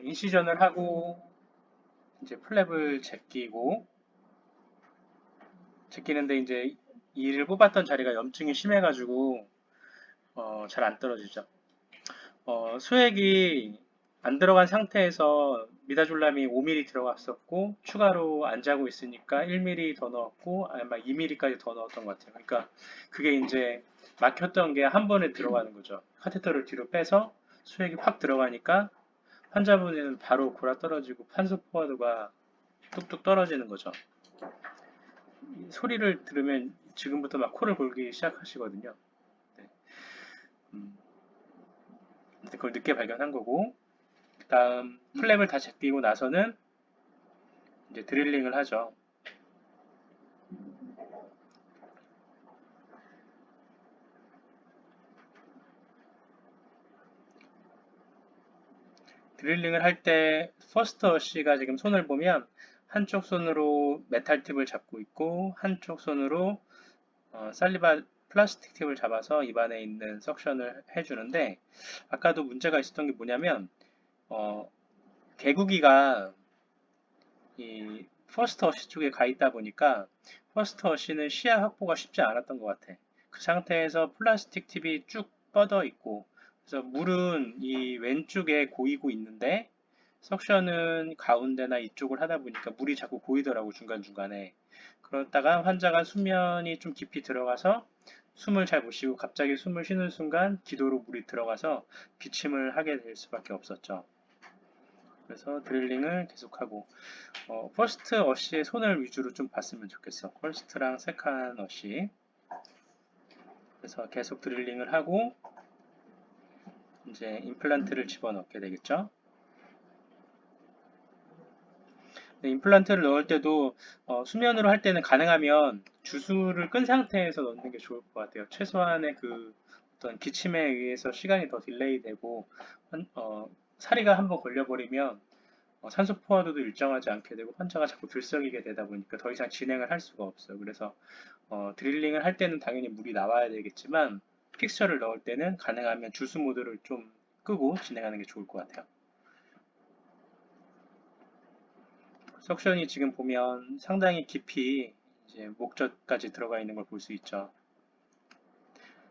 인시전을 하고 이제 플랩을 제끼는데 이제 이를 뽑았던 자리가 염증이 심해가지고 잘 안 떨어지죠. 수액이 안 들어간 상태에서 미다졸람이 5ml 들어갔었고 추가로 안 자고 있으니까 1ml 더 넣었고 아마 2ml까지 더 넣었던 것 같아요. 그러니까 그게 이제 막혔던 게 한 번에 들어가는 거죠. 카테터를 뒤로 빼서 수액이 확 들어가니까 환자분은 바로 골아 떨어지고 판소 포화도가 뚝뚝 떨어지는 거죠. 소리를 들으면 지금부터 막 코를 골기 시작하시거든요. 네. 음, 그걸 늦게 발견한 거고, 그 다음 플랩을 다 제끼고 나서는 이제 드릴링을 하죠. 드릴링을 할 때 퍼스트 어시가 지금 손을 보면 한쪽 손으로 메탈 팁을 잡고 있고 한쪽 손으로 살리바 플라스틱 팁을 잡아서 입안에 있는 석션을 해주는데 아까도 문제가 있었던 게 뭐냐면 어, 개구기가 이 퍼스트 어시 쪽에 가 있다 보니까 퍼스트 어시는 시야 확보가 쉽지 않았던 것 같아. 그 상태에서 플라스틱 팁이 쭉 뻗어 있고 그래서 물은 이 왼쪽에 고이고 있는데 석션은 가운데나 이쪽을 하다 보니까 물이 자꾸 고이더라고 중간중간에. 그러다가 환자가 수면이 좀 깊이 들어가서 숨을 잘 못 쉬고 갑자기 숨을 쉬는 순간 기도로 물이 들어가서 기침을 하게 될 수밖에 없었죠. 그래서 드릴링을 계속하고 퍼스트 어시의 손을 위주로 좀 봤으면 좋겠어. 퍼스트랑 세컨 어시. 그래서 계속 드릴링을 하고 이제 임플란트를 집어넣게 되겠죠. 네, 임플란트를 넣을 때도 수면으로 할 때는 가능하면 주수를 끈 상태에서 넣는 게 좋을 것 같아요. 최소한의 그 어떤 기침에 의해서 시간이 더 딜레이 되고 사리가 한번 걸려버리면 산소 포화도도 일정하지 않게 되고 환자가 자꾸 들썩이게 되다 보니까 더 이상 진행을 할 수가 없어요. 그래서 드릴링을 할 때는 당연히 물이 나와야 되겠지만 픽처를 넣을 때는 가능하면 주수 모드를 좀 끄고 진행하는 게 좋을 것 같아요. 석션이 지금 보면 상당히 깊이 이제 목젖까지 들어가 있는 걸 볼 수 있죠.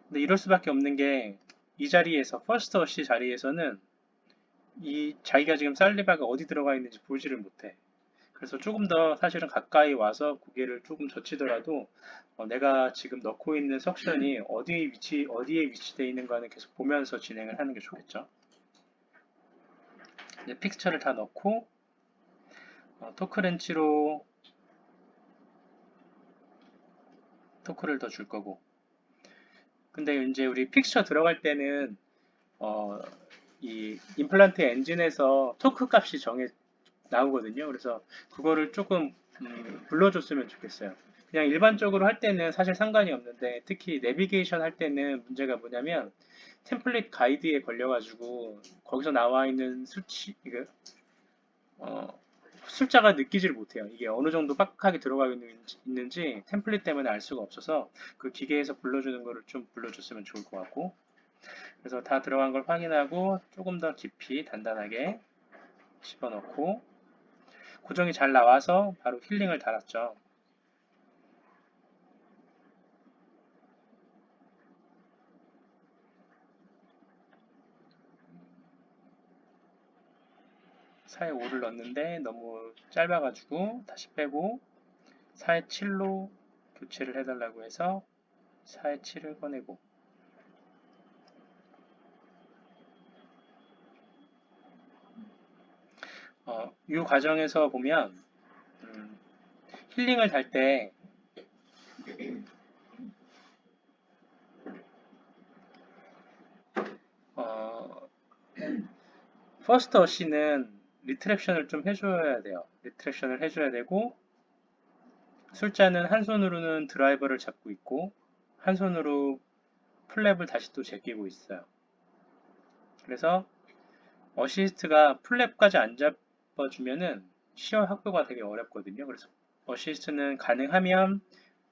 근데 이럴 수밖에 없는 게 이 자리에서 퍼스트 어시 자리에서는 이 자기가 지금 살리바가 어디 들어가 있는지 보지를 못해. 그래서 조금 더 사실은 가까이 와서 고개를 조금 젖히더라도 내가 지금 넣고 있는 석션이 어디에 위치되어 있는가는 계속 보면서 진행을 하는 게 좋겠죠. 이제 픽스처를 다 넣고 토크렌치로 토크를 더 줄 거고. 근데 이제 우리 픽스처 들어갈 때는 어, 이 임플란트 엔진에서 토크 값이 나오거든요. 그래서 그거를 조금 불러줬으면 좋겠어요. 그냥 일반적으로 할 때는 사실 상관이 없는데 특히 내비게이션 할 때는 문제가 뭐냐면 템플릿 가이드에 걸려가지고 거기서 나와 있는 어, 숫자가 느끼지를 못해요. 이게 어느 정도 빡빡하게 들어가 있는지 템플릿 때문에 알 수가 없어서 그 기계에서 불러주는 거를 좀 불러줬으면 좋을 것 같고 그래서 다 들어간 걸 확인하고 조금 더 깊이 단단하게 집어넣고 고정이 잘 나와서 바로 힐링을 달았죠. 사에 5를 넣었는데 너무 짧아가지고 다시 빼고 4에 7로 교체를 해달라고 해서 4에 7을 꺼내고 이 과정에서 보면 음, 힐링을 달때 어, 퍼스트 어시는 리트랙션을 좀 해줘야 돼요. 리트랙션을 해줘야 되고 술자는 한 손으로는 드라이버를 잡고 있고 한 손으로 플랩을 다시 또 제끼고 있어요. 그래서 어시스트가 플랩까지 안 잡아주면은 시어 확보가 되게 어렵거든요. 그래서 어시스트는 가능하면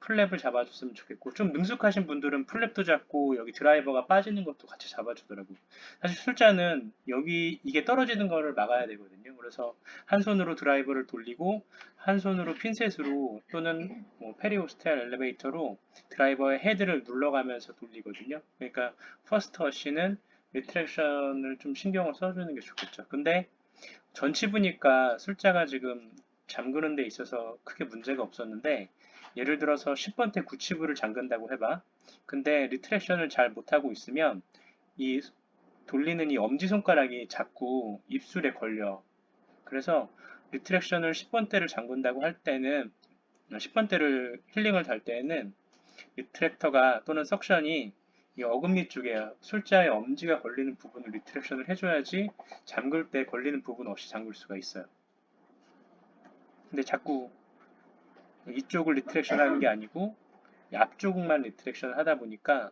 플랩을 잡아줬으면 좋겠고, 좀 능숙하신 분들은 플랩도 잡고 여기 드라이버가 빠지는 것도 같이 잡아주더라고요. 사실 술자는 여기 이게 떨어지는 거를 막아야 되거든요. 그래서 한 손으로 드라이버를 돌리고 한 손으로 핀셋으로 또는 뭐 페리오스텔 엘리베이터로 드라이버의 헤드를 눌러가면서 돌리거든요. 그러니까 퍼스트 어시는 리트랙션을 좀 신경을 써주는 게 좋겠죠. 근데 전치부니까 술자가 지금 잠그는 데 있어서 크게 문제가 없었는데, 예를 들어서 10번대 9치부를 잠근다고 해봐. 근데 리트랙션을 잘 못하고 있으면 이 돌리는 이 엄지손가락이 자꾸 입술에 걸려. 그래서 리트랙션을 10번대를 잠근다고 할 때는 10번대를 힐링을 달 때에는 리트랙터가 또는 석션이 이 어금니 쪽에 술자의 엄지가 걸리는 부분을 리트랙션을 해줘야지 잠글 때 걸리는 부분 없이 잠글 수가 있어요. 근데 자꾸 이쪽을 리트랙션 하는 게 아니고 앞쪽만 리트랙션을 하다 보니까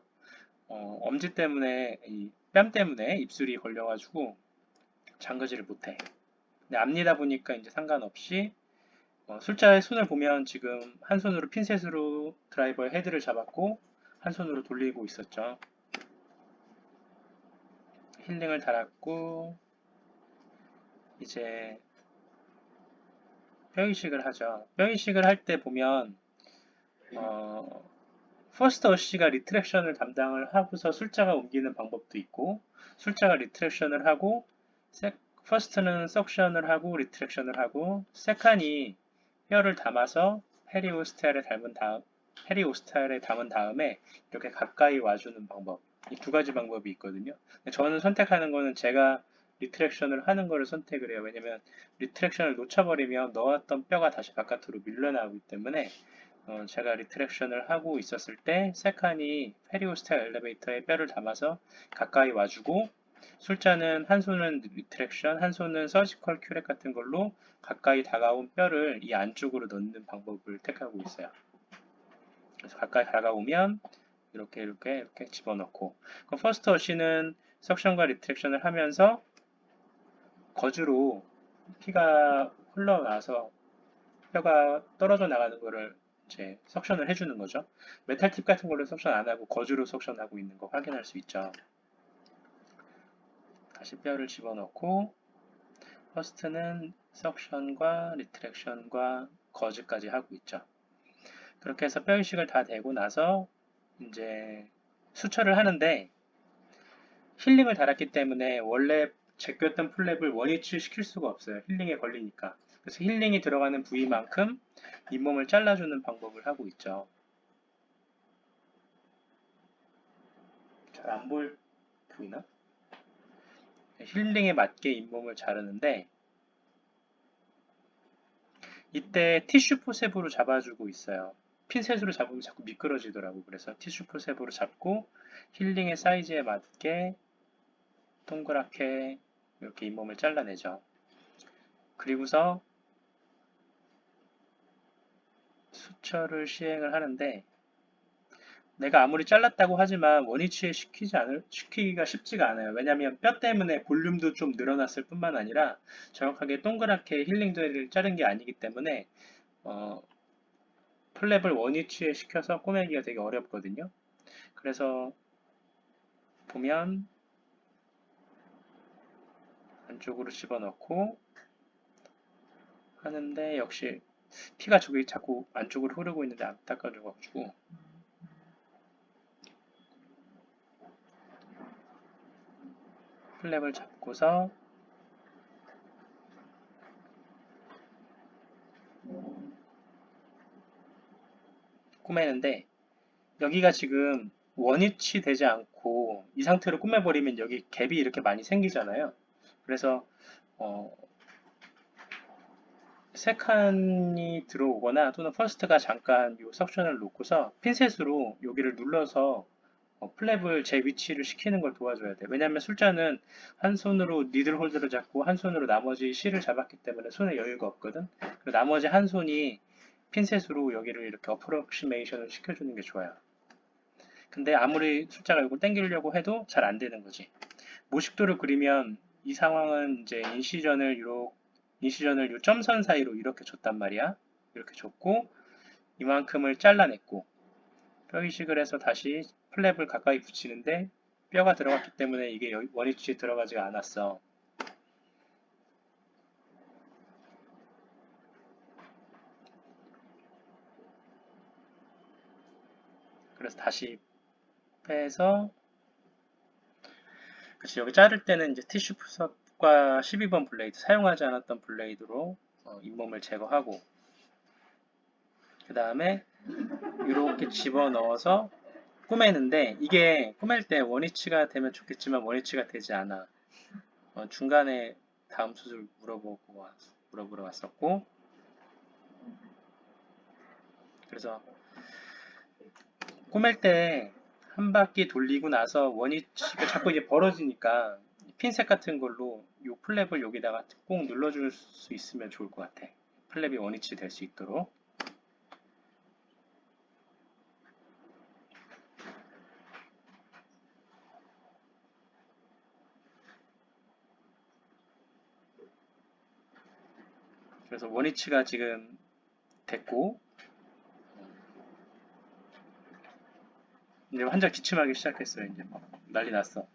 엄지 때문에 이 뺨 때문에 입술이 걸려가지고 잠그지를 못해. 근데 앞니다 보니까 이제 상관없이 술자의 손을 보면 지금 한 손으로 핀셋으로 드라이버의 헤드를 잡았고 한 손으로 돌리고 있었죠. 힐링을 달았고 이제 뼈 이식을 하죠. 뼈 이식을 할 때 보면 퍼스트 어시가 리트랙션을 담당을 하고서 술자가 옮기는 방법도 있고, 술자가 리트랙션을 하고 퍼스트는 석션을 하고 리트랙션을 하고, 세칸이 뼈를 담아서 페리오스탈에 담은 다음에 이렇게 가까이 와주는 방법, 이 두 가지 방법이 있거든요. 저는 선택하는 거는 제가 리트랙션을 하는 거를 선택을 해요. 왜냐면 리트랙션을 놓쳐버리면 넣었던 뼈가 다시 바깥으로 밀려나오기 때문에 제가 리트랙션을 하고 있었을 때 세칸이 페리오스탈 엘리베이터에 뼈를 담아서 가까이 와주고, 술자는 한 손은 리트랙션, 한 손은 서지컬 큐렉 같은 걸로 가까이 다가온 뼈를 이 안쪽으로 넣는 방법을 택하고 있어요. 그래서 가까이 다가오면 이렇게 집어넣고, 그럼 퍼스트 어시는 석션과 리트랙션을 하면서 거즈로 피가 흘러나와서 뼈가 떨어져 나가는 거를 이제 석션을 해주는 거죠. 메탈 팁 같은 걸로 석션 안 하고 거즈로 석션하고 있는 거 확인할 수 있죠. 다시 뼈를 집어넣고 퍼스트는 석션과 리트랙션과 거즈까지 하고 있죠. 그렇게 해서 뼈 이식을 다 되고 나서 이제 수처를 하는데, 힐링을 달았기 때문에 원래 제꼈던 플랩을 원위치 시킬 수가 없어요. 힐링에 걸리니까. 그래서 힐링이 들어가는 부위만큼 잇몸을 잘라주는 방법을 하고 있죠. 잘 안 보이나? 힐링에 맞게 잇몸을 자르는데, 이때 티슈 포셉으로 잡아주고 있어요. 핀셋으로 잡으면 자꾸 미끄러지더라고. 그래서 티슈 포셉으로 잡고 힐링의 사이즈에 맞게 동그랗게 이렇게 잇몸을 잘라내죠. 그리고서 수처를 시행을 하는데, 내가 아무리 잘랐다고 하지만 원위치에 시키기가 쉽지가 않아요. 왜냐하면 뼈 때문에 볼륨도 좀 늘어났을 뿐만 아니라 정확하게 동그랗게 힐링들을 자른 게 아니기 때문에 플랩을 원위치에 시켜서 꼬매기가 되게 어렵거든요. 그래서 보면 안쪽으로 집어넣고 하는데, 역시 피가 저기 자꾸 안쪽으로 흐르고 있는데 안 닦아줘가지고 플랩을 잡고서 꼬매는데, 여기가 지금 원위치 되지 않고 이 상태로 꾸며버리면 여기 갭이 이렇게 많이 생기잖아요. 그래서 세 칸이 들어오거나 또는 퍼스트가 잠깐 이 석션을 놓고서 핀셋으로 여기를 눌러서 플랩을 제 위치를 시키는 걸 도와줘야 돼. 왜냐하면 술자는 한 손으로 니들 홀더를 잡고 한 손으로 나머지 실을 잡았기 때문에 손에 여유가 없거든. 그리고 나머지 한 손이 핀셋으로 여기를 이렇게 어프로크시메이션을 시켜주는 게 좋아요. 근데 아무리 술자가 이걸 당기려고 해도 잘 안 되는 거지. 모식도를 그리면 이 상황은 이제 인시전을 요 점선 사이로 이렇게 줬단 말이야. 이렇게 줬고, 이만큼을 잘라냈고 뼈 이식을 해서 다시 플랩을 가까이 붙이는데 뼈가 들어갔기 때문에 이게 원위치에 들어가지가 않았어. 그래서 다시 빼서 그치, 여기 자를 때는 이제 티슈 푸석과 12번 블레이드 사용하지 않았던 블레이드로 잇몸을 제거하고 그 다음에 이렇게 집어넣어서 꾸매는데 이게 꾸밀 때 원위치가 되면 좋겠지만 원위치가 되지 않아. 중간에 다음 수술 물어보러 왔었고 그래서 꾸밀 때 한 바퀴 돌리고 나서 원위치가 자꾸 이제 벌어지니까 핀셋 같은 걸로 이 플랩을 여기다가 꼭 눌러줄 수 있으면 좋을 것 같아. 플랩이 원위치 될 수 있도록. 그래서 원위치가 지금 됐고 이제 환자 기침하기 시작했어요. 이제 막 난리 났어.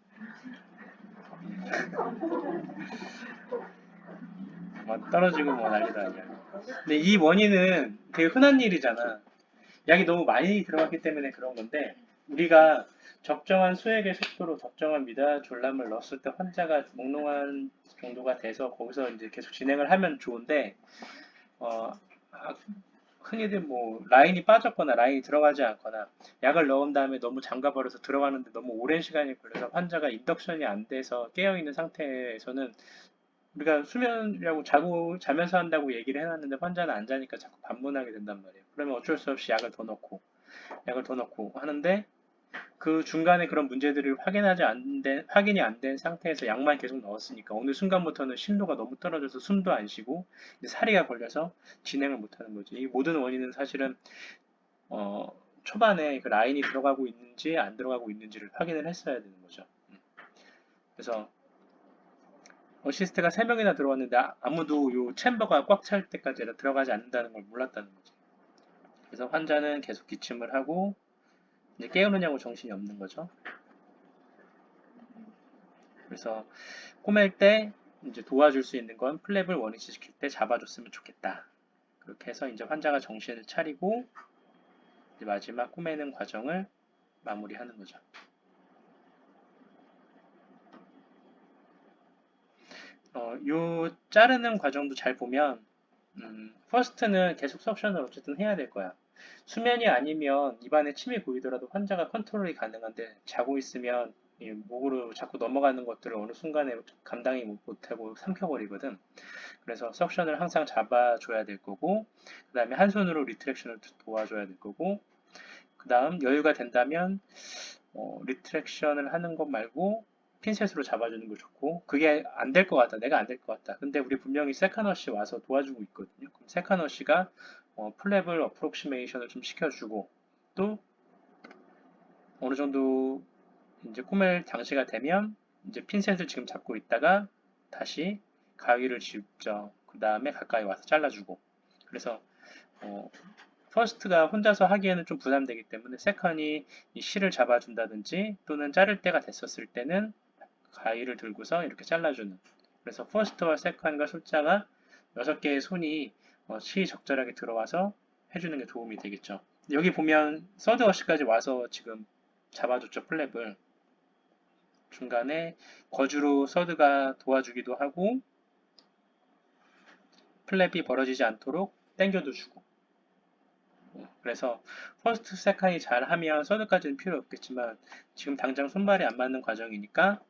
막 떨어지고 뭐 난리도 아니야. 근데 이 원인은 되게 흔한 일이잖아. 약이 너무 많이 들어갔기 때문에 그런 건데 우리가 적정한 수액의 속도로 적정한 미다졸람을 넣었을 때 환자가 몽롱한 정도가 돼서 거기서 이제 계속 진행을 하면 좋은데 어, 흔히들 뭐 라인이 빠졌거나 라인이 들어가지 않거나 약을 넣은 다음에 너무 잠가버려서 들어가는데 너무 오랜 시간이 걸려서 환자가 인덕션이 안 돼서 깨어있는 상태에서는 우리가 수면이라고 자면서 한다고 얘기를 해놨는데 환자는 안 자니까 자꾸 반문하게 된단 말이에요. 그러면 어쩔 수 없이 약을 더 넣고 하는데 그 중간에 그런 문제들을 확인이 안 된 상태에서 약만 계속 넣었으니까 어느 순간부터는 심도가 너무 떨어져서 숨도 안 쉬고 사리가 걸려서 진행을 못 하는 거지. 이 모든 원인은 사실은 초반에 그 라인이 들어가고 있는지 안 들어가고 있는지를 확인을 했어야 되는 거죠. 그래서 어시스트가 3명이나 들어왔는데 아무도 요 챔버가 꽉 찰 때까지 들어가지 않는다는 걸 몰랐다는 거지. 그래서 환자는 계속 기침을 하고 이제 깨우느냐고 정신이 없는 거죠. 그래서 꼬맬 때 이제 도와줄 수 있는 건 플랩을 원위치 시킬 때 잡아줬으면 좋겠다. 그렇게 해서 이제 환자가 정신을 차리고 이제 마지막 꼬매는 과정을 마무리하는 거죠. 요 자르는 과정도 잘 보면 퍼스트는 계속 석션을 어쨌든 해야 될 거야. 수면이 아니면 입안에 침이 고이더라도 환자가 컨트롤이 가능한데 자고 있으면 이 목으로 자꾸 넘어가는 것들을 어느 순간에 감당이 못하고 삼켜버리거든. 그래서 석션을 항상 잡아줘야 될 거고 그 다음에 한 손으로 리트랙션을 도와줘야 될 거고 그 다음 여유가 된다면 리트랙션을 하는 것 말고 핀셋으로 잡아주는 거 좋고 그게 안 될 것 같다. 내가 안 될 것 같다. 근데 우리 분명히 세카너시 와서 도와주고 있거든요. 그럼 세카너시가 플랩을 어프록시메이션을 좀 시켜주고 또 어느 정도 이제 꼬맬 장치가 되면 이제 핀셋을 지금 잡고 있다가 다시 가위를 짚죠. 그 다음에 가까이 와서 잘라주고 그래서 퍼스트가 혼자서 하기에는 좀 부담되기 때문에 세컨이 이 실을 잡아준다든지 또는 자를 때가 됐었을 때는 가위를 들고서 이렇게 잘라주는 그래서 퍼스트와 세컨과 숫자가 6개의 손이 시적절하게 들어와서 해주는 게 도움이 되겠죠. 여기 보면 서드워시까지 와서 지금 잡아줬죠. 플랩을 중간에 거주로 서드가 도와주기도 하고 플랩이 벌어지지 않도록 당겨도 주고 그래서 퍼스트 세컨이 잘하면 서드까지는 필요 없겠지만 지금 당장 손발이 안 맞는 과정이니까